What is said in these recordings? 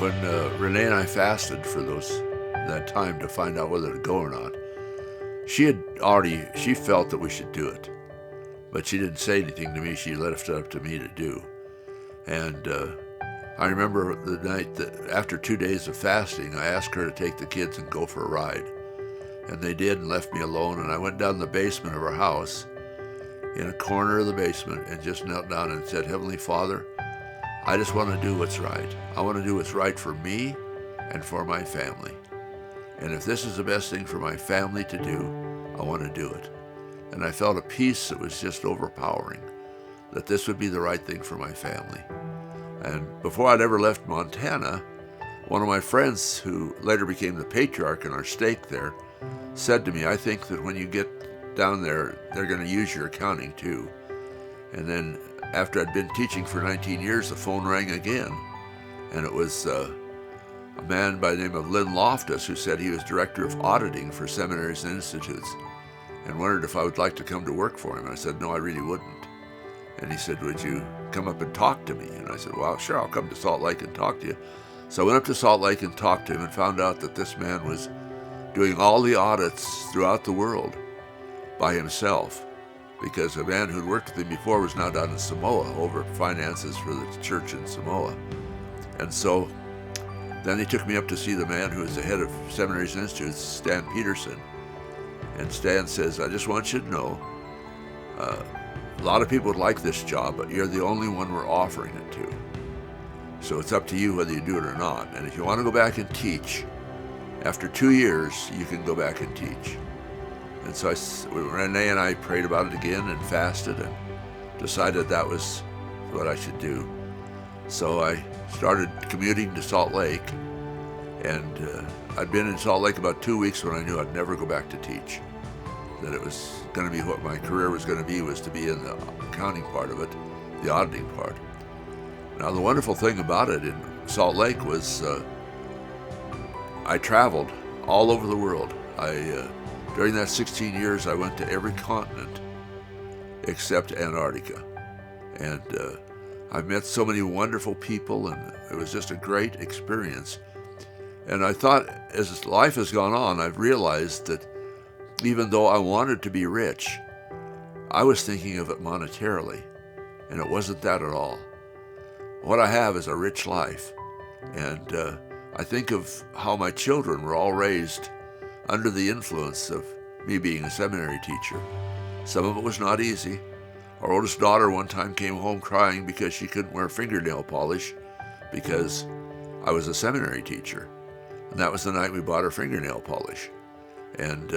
When Renee and I fasted for that time to find out whether to go or not, she felt that we should do it, but she didn't say anything to me. She left it up to me to do. And I remember the night that after 2 days of fasting, I asked her to take the kids and go for a ride. And they did and left me alone. And I went down the basement of our house, in a corner of the basement, and just knelt down and said, Heavenly Father, I just want to do what's right. I want to do what's right for me and for my family. And if this is the best thing for my family to do, I want to do it. And I felt a peace that was just overpowering, that this would be the right thing for my family. And before I'd ever left Montana, one of my friends, who later became the patriarch in our stake there, said to me, I think that when you get down there, they're going to use your accounting too. And then after I'd been teaching for 19 years, the phone rang again. And it was a man by the name of Lynn Loftus, who said he was director of auditing for seminaries and institutes, and wondered if I would like to come to work for him. And I said, no, I really wouldn't. And he said, would you come up and talk to me? And I said, well, sure, I'll come to Salt Lake and talk to you. So I went up to Salt Lake and talked to him and found out that this man was doing all the audits throughout the world by himself, because a man who'd worked with him before was now down in Samoa over finances for the church in Samoa. And so then he took me up to see the man who was the head of seminaries and institutes, Stan Peterson. And Stan says, I just want you to know, a lot of people would like this job, but you're the only one we're offering it to. So it's up to you whether you do it or not. And if you want to go back and teach, after 2 years, you can go back and teach. And so Renee and I prayed about it again and fasted and decided that was what I should do. So I started commuting to Salt Lake, and I'd been in Salt Lake about 2 weeks when I knew I'd never go back to teach. That it was going to be what my career was going to be, was to be in the accounting part of it, the auditing part. Now, the wonderful thing about it in Salt Lake was I traveled all over the world. During that 16 years, I went to every continent except Antarctica. And I met so many wonderful people, and it was just a great experience. And I thought, as life has gone on, I've realized that even though I wanted to be rich, I was thinking of it monetarily, and it wasn't that at all. What I have is a rich life, and I think of how my children were all raised under the influence of me being a seminary teacher. Some of it was not easy. Our oldest daughter one time came home crying because she couldn't wear fingernail polish because I was a seminary teacher. And that was the night we bought her fingernail polish. And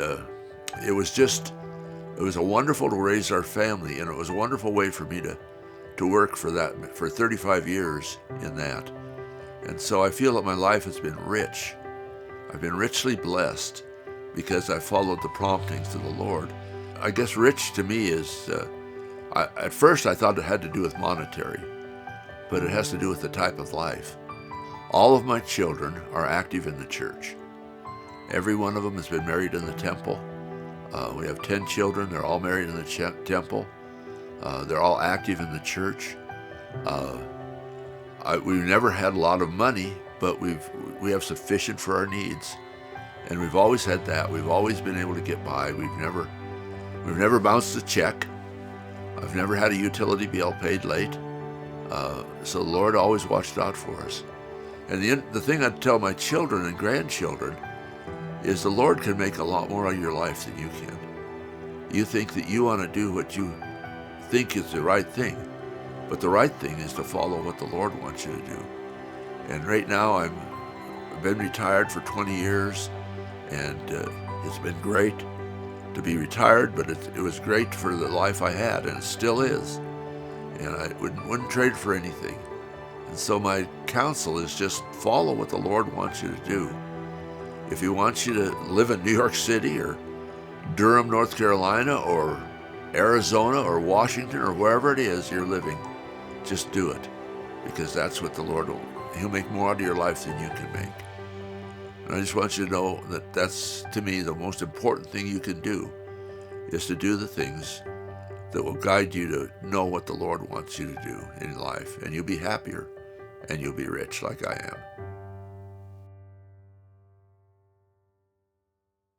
it was a wonderful to raise our family, and it was a wonderful way for me to work for 35 years in that. And so I feel that my life has been rich. I've been richly blessed because I followed the promptings of the Lord. I guess rich to me is, at first I thought it had to do with monetary, but it has to do with the type of life. All of my children are active in the church. Every one of them has been married in the temple. We have 10 children. They're all married in the temple. They're all active in the church. We've never had a lot of money, but we have sufficient for our needs. And we've always had that. We've always been able to get by. We've never bounced a check. I've never had a utility bill paid late. So the Lord always watched out for us. And the thing I'd tell my children and grandchildren is the Lord can make a lot more out of your life than you can. You think that you want to do what you think is the right thing, but the right thing is to follow what the Lord wants you to do. And right now I've been retired for 20 years, and it's been great to be retired, but it was great for the life I had, and it still is. And I wouldn't trade for anything. And so my counsel is just follow what the Lord wants you to do. If He wants you to live in New York City or Durham, North Carolina, or Arizona or Washington or wherever it is you're living, just do it, because that's what the Lord will. He'll make more out of your life than you can make. And I just want you to know that that's, to me, the most important thing you can do, is to do the things that will guide you to know what the Lord wants you to do in life, and you'll be happier and you'll be rich like I am.